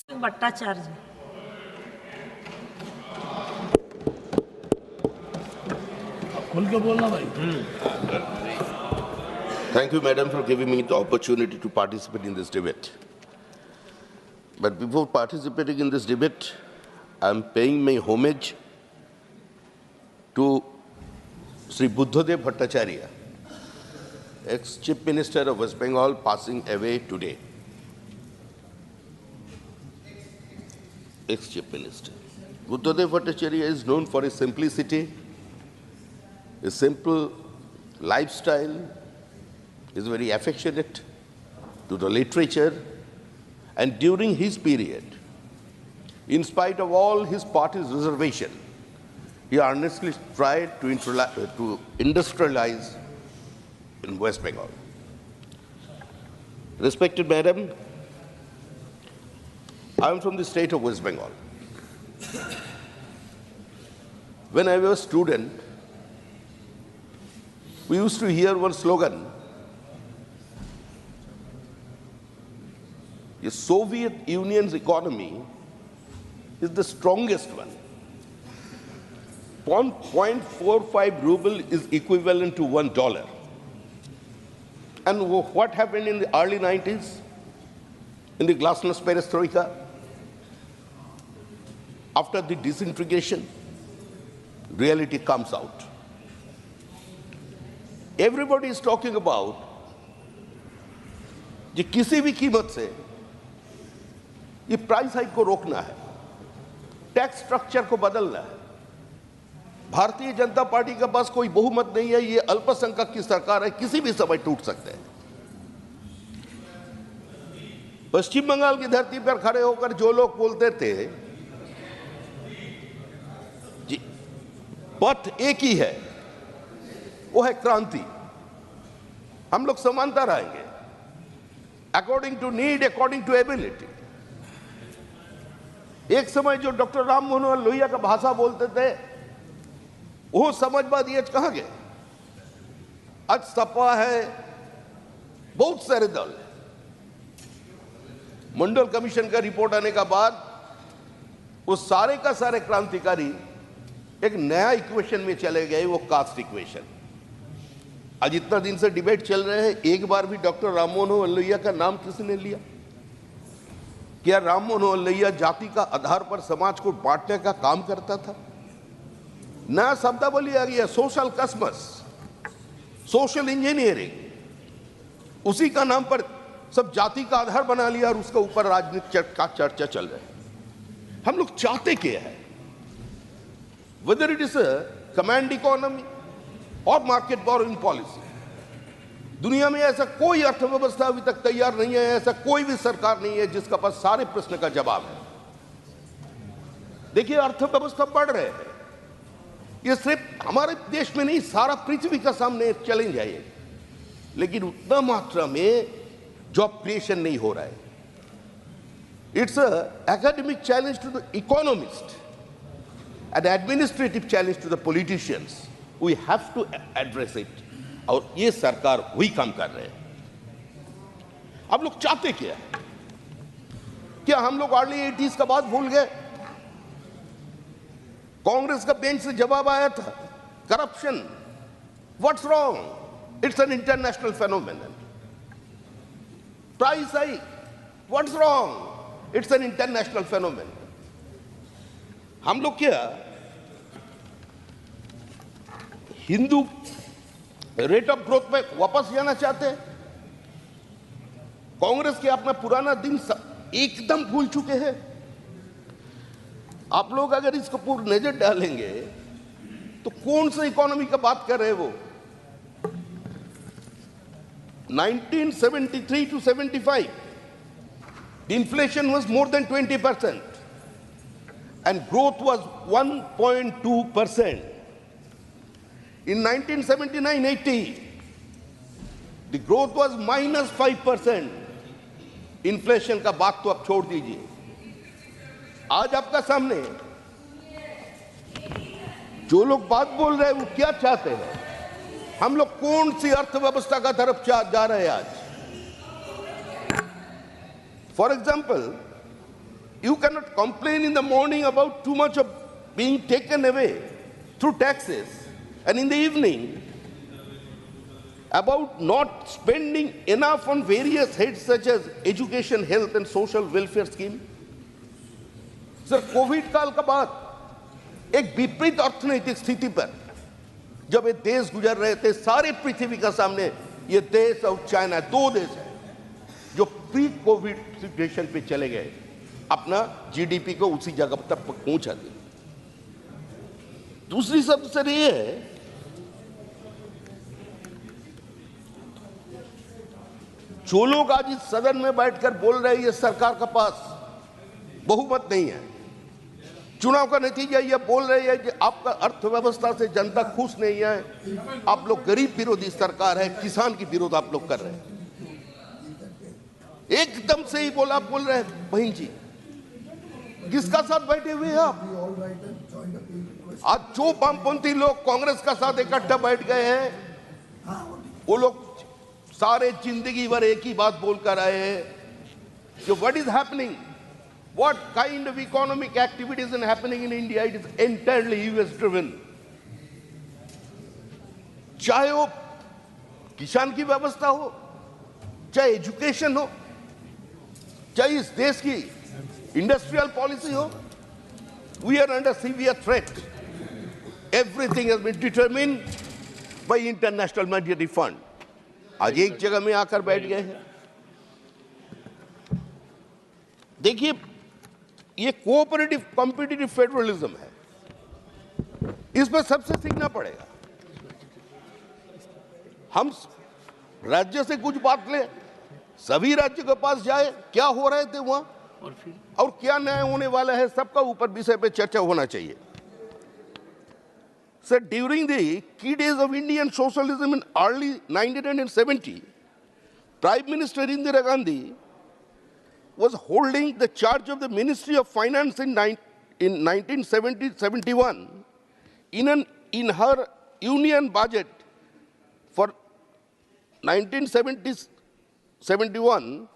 भट्टाचार्य। खुल के बोलना भाई। Thank you, madam, for giving me the opportunity to participate in this debate. But before participating in this debate, I am paying my homage to Sri Buddhadev Bhattacharya, ex-Chief Minister of West Bengal, passing away today. Ex-Chief Minister. Buddhadev Bhattacharya is known for his simplicity, his simple lifestyle. He is very affectionate to the literature, and during his period, in spite of all his party's reservation, he earnestly tried to industrialize in West Bengal. Respected Madam, I am from the state of West Bengal. When I was a student, we used to hear one slogan, the Soviet Union's economy is the strongest one. 1.45 ruble is equivalent to $1. And what happened in the early 90s, in the glasnost perestroika? After the disintegration, reality comes out. Everybody is talking about कि किसी भी कीमत से ये price hike को रोकना है, tax structure को बदलना है। भारतीय जनता पार्टी के पास कोई बहुमत नहीं है, ये अल्पसंख्यक की सरकार है, किसी भी समय टूट सकते हैं। पश्चिम बंगाल की धरती पर खड़े होकर जो लोग बोलते थे जी पथ एक ही है, वो है क्रांति, हम लोग समानता रहेंगे, according to need, according to ability. एक समय जो डॉक्टर राम मनोहर लोहिया का भाषा बोलते थे, वो समाजवादी आज कहां गए? आज सपा है, बहुत सारे दल। मंडल कमीशन का रिपोर्ट आने का बाद वो सारे का सारे क्रांतिकारी एक नया इक्वेशन में चले गए, वो कास्ट इक्वेशन। आज इतना दिन से डिबेट चल रहे हैं, एक बार भी डॉक्टर राम मनोहर लोहिया का नाम किसने लिया? क्या राम मनोहर लोहिया जाति का आधार पर समाज को बांटने का काम करता था? नया शब्दावली आ गया, सोशल कस्मस, सोशल इंजीनियरिंग। उसी का नाम पर सब जाति का आधार बना लिया और उसके ऊपर राजनीति का चर्चा चल रहा है। हम लोग चाहते क्या है? Whether it is a command economy और मार्केट बोरोइंग पॉलिसी, दुनिया में ऐसा कोई अर्थव्यवस्था अभी तक तैयार नहीं है, ऐसा कोई भी सरकार नहीं है जिसका पास सारे प्रश्न का जवाब है। देखिए, अर्थव्यवस्था बढ़ रहे हैं, ये सिर्फ हमारे देश में नहीं, सारा पृथ्वी का सामने एक चैलेंज है ये, लेकिन उतना मात्रा में जॉब क्रिएशन नहीं हो रहा है। It's a academic challenge to the economist and administrative challenge to the politicians. We have to address it, और ये सरकार वही काम कर रहे हैं। अब लोग चाहते क्या है? क्या हम लोग अर्ली 80s का बात भूल गए? कांग्रेस का बेंच से जवाब आया था, corruption, what's wrong, it's an international phenomenon. Price hike, what's wrong, it's an international phenomenon. हम लोग क्या हिंदू रेट ऑफ ग्रोथ में वापस जाना चाहते हैं? कांग्रेस के अपना पुराना दिन एकदम भूल चुके हैं। आप लोग अगर इसको पूरी नजर डालेंगे तो कौन सा इकोनॉमी का बात कर रहे हैं वो? 1973 to 75 the inflation was more than 20% and growth was 1.2%. In 1979-80, the growth was -5%. Inflation का बात तो आप छोड़ दीजिए। आज आपका सामने जो लोग बात बोल रहे हैं वो क्या चाहते हैं? हम लोग कौन सी अर्थव्यवस्था का तरफ जा रहे हैं आज? For example, You cannot complain in the morning about too much of being taken away through taxes, and in the evening about not spending enough on various heads such as education, health and social welfare scheme. Sir, Covid काल का बाद एक विपरीत अर्थनैतिक स्थिति पर जब ये देश गुजर रहे थे, सारे पृथ्वी का सामने ये देश और चाइना, दो देश हैं जो प्री कोविड सिचुएशन पे चले गए, अपना जीडीपी को उसी जगह तक पहुंचा दिया। दूसरी शब्द सर ये है, जो लोग आज इस सदन में बैठकर बोल रहे हैं ये सरकार का पास बहुमत नहीं है, चुनाव का नतीजा ये बोल रहे हैं कि आपका अर्थव्यवस्था से जनता खुश नहीं है, आप लोग गरीब विरोधी सरकार है, किसान की विरोध आप लोग कर रहे हैं, एकदम से ही बोल रहे हैं। बहन जी, किसका साथ बैठे हुए हैं आप? आज जो वामपंथी लोग कांग्रेस का साथ इकट्ठा बैठ गए हैं, वो लोग सारे जिंदगी भर एक ही बात बोलकर आए हैं कि what is happening, what kind of economic activities is happening in India, it is entirely US driven. चाहे वो किसान की व्यवस्था हो, चाहे एजुकेशन हो, चाहे इस देश की इंडस्ट्रियल पॉलिसी हो, we are under severe threat. Everything has been determined by International Monetary Fund. आज एक जगह में आकर बैठ गए हैं। देखिए, ये कोऑपरेटिव कॉम्पिटिटिव फेडरलिज्म है, इस पर सबसे सीखना पड़ेगा। हम राज्य से कुछ बात ले, सभी राज्य के पास जाए, क्या हो रहे थे वहां और क्या न्याय होने वाला है, सबका ऊपर विषय पे चर्चा होना चाहिए। Sir, during the key days of Indian socialism in early 1970, prime minister Indira Gandhi was holding the charge of the Ministry of Finance in 1970-71. In her union budget for 1970-71,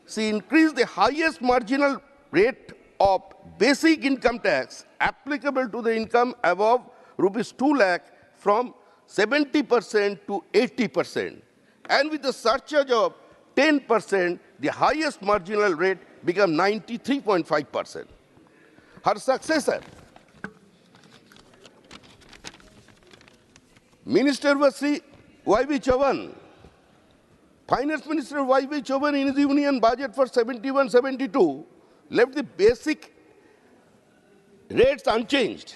she increased the highest marginal rate of basic income tax applicable to the income above rupees 2 lakh from 70% to 80%, and with the surcharge of 10%, the highest marginal rate became 93.5%. Her successor, Minister was Sri Y.V. Chauhan. Finance Minister Y.V. Chauhan in his union budget for 71-72 left the basic rates unchanged,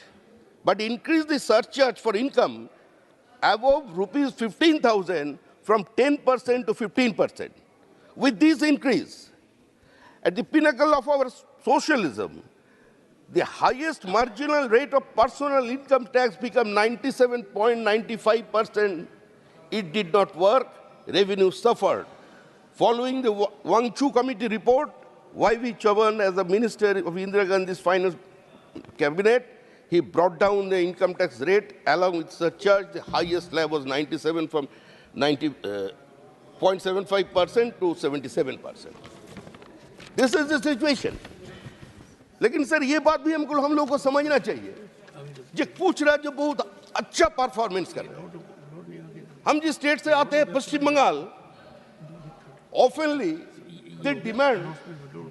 but increased the surcharge for income above rupees 15,000 from 10% to 15%. With this increase, at the pinnacle of our socialism, the highest marginal rate of personal income tax became 97.95%. It did not work. Revenue suffered. Following the Wang Chu Committee report, Y.V. Chauhan, as the Minister of Indira Gandhi's Finance Cabinet, he brought down the income tax rate along with surcharge. The highest level was 97 from 0.75% to 77%. This is the situation. लेकिन sir, ये बात भी हम लोगों को समझना चाहिए, जो कुछ राज्य बहुत अच्छा परफॉर्मेंस कर रहे हैं। हम जिस स्टेट से आते हैं, पश्चिम बंगाल, ऑफनली दे डिमांड,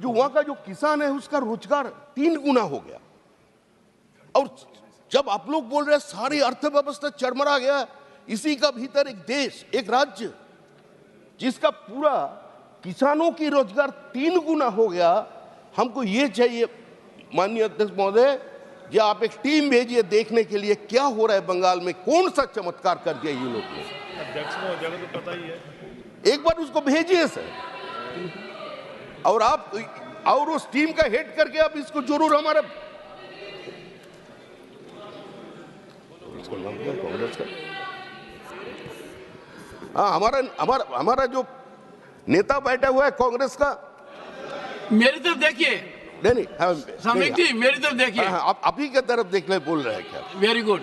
जो वहां का जो किसान है उसका रोजगार 3 गुना हो गया। और जब आप लोग बोल रहे हैं सारी अर्थव्यवस्था चरमरा गया, इसी का भीतर एक देश, एक राज्य जिसका पूरा किसानों की रोजगार 3 गुना हो गया, हमको ये चाहिए माननीय अध्यक्ष महोदय, कि आप एक टीम भेजिए देखने के लिए क्या हो रहा है बंगाल में, कौन सा चमत्कार कर दिया ये लोग ने। अध्यक्ष महोदय को तो पता ही है, एक बार उसको भेजिए सर, और आप और उस टीम का हेड करके आप इसको जरूर हमारे कांग्रेस का, हाँ, हमारा जो नेता बैठा हुआ है कांग्रेस का, मेरी तरफ देखिए। नहीं, समीक जी मेरी तरफ देखिए। आप ही की तरफ देख ले, बोल रहे हैं क्या? Very good.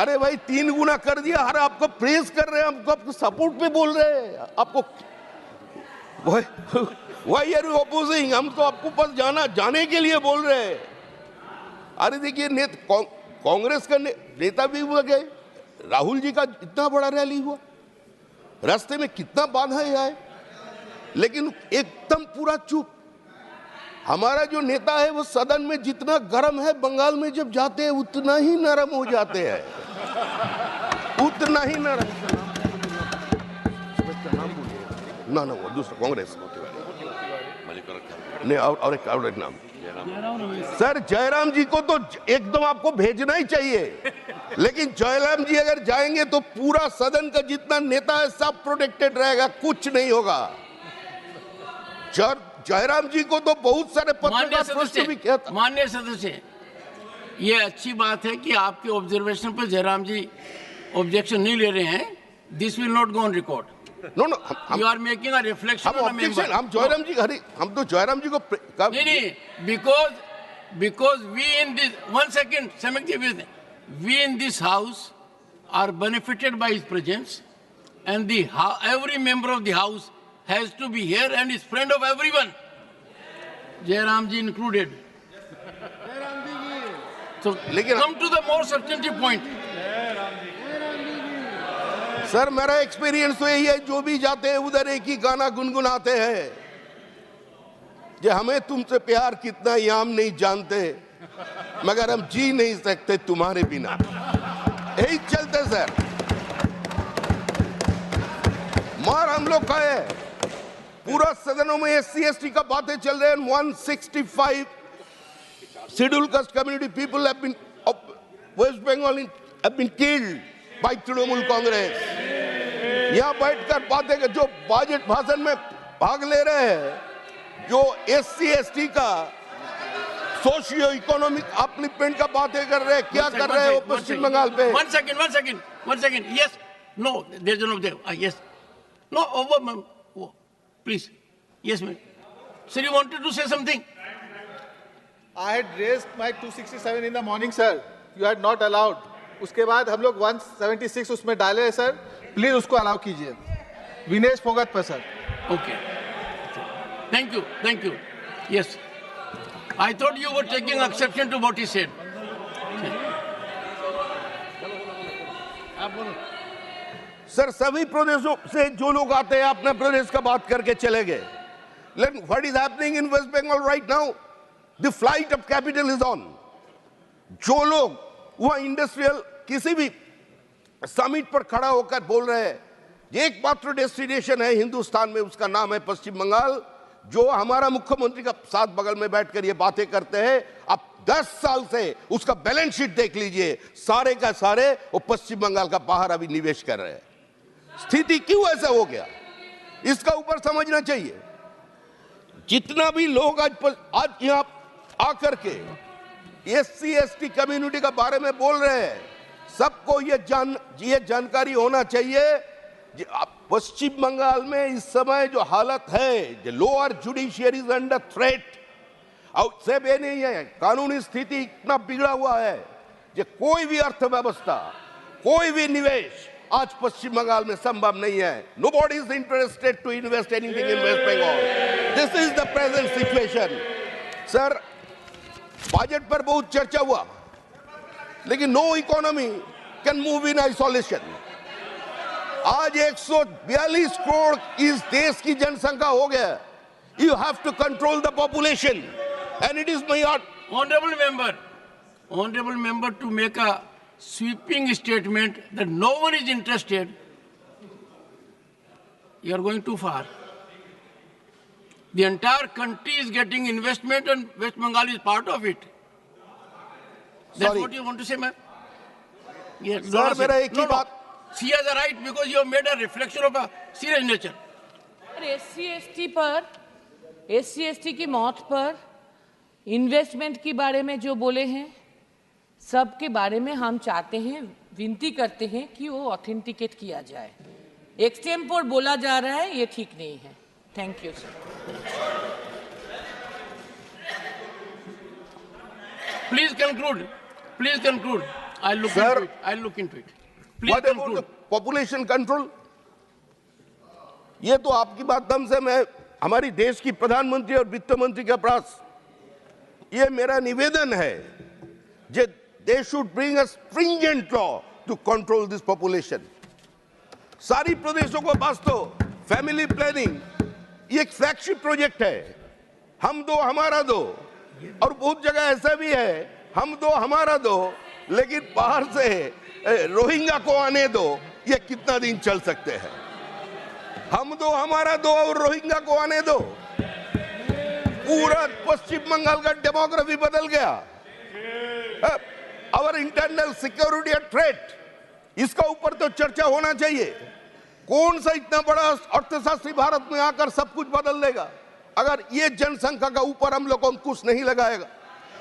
अरे भाई 3 गुना कर दिया, हर आपको प्रेस कर रहे हैं, आपको सपोर्ट पे बोल रहे हैं, आपको Why are you opposing? हम तो आपको पास जाने के लिए बोल रहे हैं। अरे देखिए, कांग्रेस का नेता भी हुआ गए, राहुल जी का इतना बड़ा रैली हुआ, रास्ते में कितना बाधाएं आए, लेकिन एकदम पूरा चुप। हमारा जो नेता है वो सदन में जितना गर्म है, बंगाल में जब जाते हैं उतना ही नरम हो जाते हैं, उतना ही नरम। ना वो दूसरा कांग्रेस नहीं, और एक नाम सर, जयराम जी को तो एकदम आपको भेजना ही चाहिए, लेकिन जयराम जी अगर जाएंगे तो पूरा सदन का जितना नेता है सब प्रोटेक्टेड रहेगा, कुछ नहीं होगा। जयराम जी को तो बहुत सारे पत्रकार प्रश्न भी किया था। माननीय सदस्य, ये अच्छी बात है कि आपके ऑब्जर्वेशन पर जयराम जी ऑब्जेक्शन नहीं ले रहे हैं। This will not go on record. No, you are making a reflection on a member. हम जयराम जी, हम तो जयराम जी को नहीं, because we in this, one second, we in this house are benefited by his presence, and every member of the house has to be here and is friend of everyone, Jairam ji included. So come to the more substantive point. Sir, मेरा experience तो यही है, जो भी जाते हैं उधर एक ही गाना गुनगुनाते हैं, जो हमें तुमसे प्यार कितना ये हम नहीं जानते, मगर हम जी नहीं सकते तुम्हारे बिना। यही चलते सर। मार हम लोग का है, पूरा सदनों में SC ST का बातें चल रहे हैं। 165 schedule caste community people have been West Bengal have been killed by Trinamool Congress. यहाँ बैठकर बातें कर, जो बजट भाषण में भाग ले रहे हैं, जो SC ST का सोशियो इकोनॉमिक अपलिफ्टमेंट का बातें कर रहे हैं, क्या कर रहे हैं वो पश्चिम बंगाल पे। One second. Yes, no, there's no there. Yes, no. Please, yes, ma'am. Sir, you wanted to say something? I had raised my 267 in the morning, sir. You had not allowed. उसके बाद हम लोग 176 उसमें डाले हैं सर, प्लीज उसको allow कीजिए। विनेश फोगत पर sir. Okay. Thank you. Yes. I thought you were taking exception to what he said. Sir, सभी प्रदेशों से जो लोग आते हैं अपने प्रदेश का बात करके चले गए, लेकिन what is happening in West Bengal right now? The flight of capital is on. जो लोग वह इंडस्ट्रियल किसी भी समिट पर खड़ा होकर बोल रहे हैं, एकमात्र डेस्टिनेशन है हिंदुस्तान में, उसका नाम है पश्चिम बंगाल, जो हमारा मुख्यमंत्री का साथ बगल में बैठकर ये बातें करते हैं। अब 10 साल से उसका बैलेंस शीट देख लीजिए, सारे का सारे वो पश्चिम बंगाल का बाहर अभी निवेश कर रहे हैं। स्थिति क्यों ऐसा हो गया, इसका ऊपर समझना चाहिए। जितना भी लोग आज यहाँ आकर के SC ST कम्युनिटी का बारे में बोल रहे हैं, सबको ये जानकारी होना चाहिए। पश्चिम बंगाल में इस समय जो हालत है, जो lower judiciary is under threat, और सिर्फ ये नहीं है, कानूनी स्थिति इतना बिगड़ा हुआ है कि कोई भी अर्थव्यवस्था, कोई भी निवेश आज पश्चिम बंगाल में संभव नहीं है। Nobody is interested to invest anything in West Bengal. This is the present situation. Sir, budget पर बहुत चर्चा हुआ, लेकिन no economy can move in isolation. आज 142 करोड़ इस देश की जनसंख्या हो गया। You have to control the population and it is my Honorable member, to make a sweeping statement that no one is interested, you are going too far. The entire country is getting investment and West Bengal is part of it. That's Sorry. what you want to say, ma'am? Yes. Sir, मेरा एक ही बात। She has a right because you have made a reflection of a serious nature. SC ST की मौत पर investment के बारे में जो बोले हैं, सब के बारे में हम चाहते हैं, विनती करते हैं कि वो ऑथेंटिकेट किया जाए। एक्सटेम्पोर बोला जा रहा है, ये ठीक नहीं है। Thank you sir. Please conclude. I'll look into it. Please What about conclude. the population control? ये तो आपकी बात दम से मैं हमारी देश की प्रधानमंत्री और वित्त मंत्री के पास ये मेरा निवेदन है, जे they should bring a stringent law to control this population. सारी प्रदेशों को पास तो फैमिली प्लानिंग ये एक फ्लैगशिप प्रोजेक्ट है, हम दो हमारा दो, और बहुत जगह ऐसा भी है हम दो हमारा दो, लेकिन बाहर से रोहिंग्या को आने दो, ये कितना दिन चल सकते हैं? हम दो हमारा दो और रोहिंग्या को आने दो। पूरा पश्चिम बंगाल का डेमोग्राफी बदल गया। आवर इंटरनल सिक्योरिटी थ्रेट, इसका ऊपर तो चर्चा होना चाहिए। कौन सा इतना बड़ा अर्थशास्त्री भारत में आकर सब कुछ बदल देगा? अगर ये जनसंख्या का ऊपर हम लोग अंकुश नहीं लगाएगा,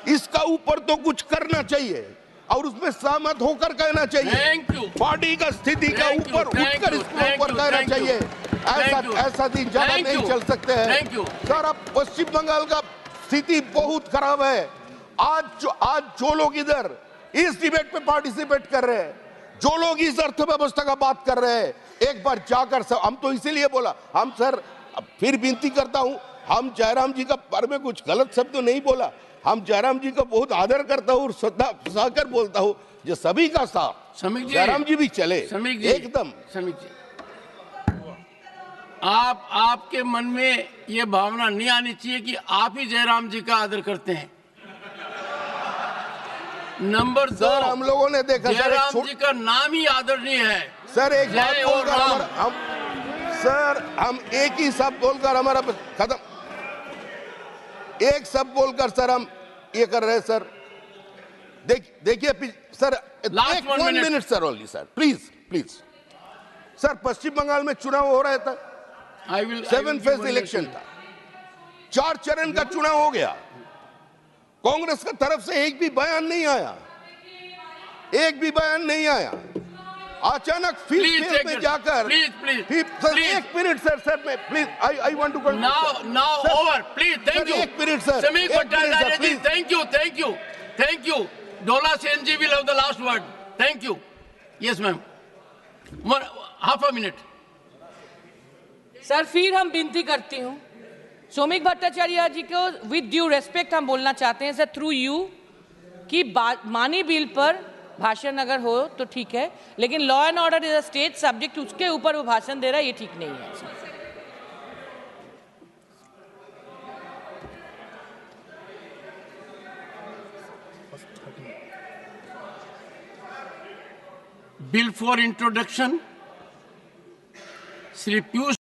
इसका ऊपर तो कुछ करना चाहिए और उसमें सहमत होकर कहना चाहिए। पार्टी का स्थिति का ऊपर उठकर इसके ऊपर कहना चाहिए। ऐसा दिन ज्यादा नहीं चल सकते हैं सर। अब पश्चिम बंगाल का स्थिति बहुत खराब है। आज जो लोग इधर इस डिबेट पे पार्टिसिपेट कर रहे हैं, जो लोग इस अर्थव्यवस्था का बात कर रहे हैं, एक बार जाकर हम तो इसीलिए बोला, हम सर फिर विनती करता हूं, हम जयराम जी का बारे में कुछ गलत शब्द नहीं बोला, हम जयराम जी को बहुत आदर करता हूँ और श्रद्धा सहकर बोलता हूँ, जो सभी का साथ जयराम जी भी चले एकदम। समीक जी, आपके मन में ये भावना नहीं आनी चाहिए कि आप ही जयराम जी का आदर करते हैं। नंबर 2, सर हम लोगों ने देखा जयराम जी का नाम ही आदरणीय है। सर एक बात बोलकर हम एक ही शब्द बोलकर हमारा खत्म, एक शब्द बोलकर सर हम ये कर रहे हैं सर। देखिए sir, Last 1 minute sir, only sir, please sir. Paschim Bangal में चुनाव हो रहा था, 7 फेज इलेक्शन था, 4 चरण का चुनाव हो गया। कांग्रेस का तरफ से एक भी बयान नहीं आया, अचानक फिर में जाकर सर एक मिनट सर मैं please I want to now over please. Thank you एक minute sir, Samik Bhattacharya ji, thank you. Dola Sen ji will have the last word. Thank you. Yes ma'am, half a minute. Sir फिर हम विनती करती हूँ सौमिक भट्टाचार्य जी को विद ड्यू रेस्पेक्ट हम बोलना चाहते हैं सर थ्रू यू कि मानी बिल पर भाषण अगर हो तो ठीक है, लेकिन law and order is a state subject, उसके ऊपर वो भाषण दे रहा है, ये ठीक नहीं है। Bill for introduction Shri Piyush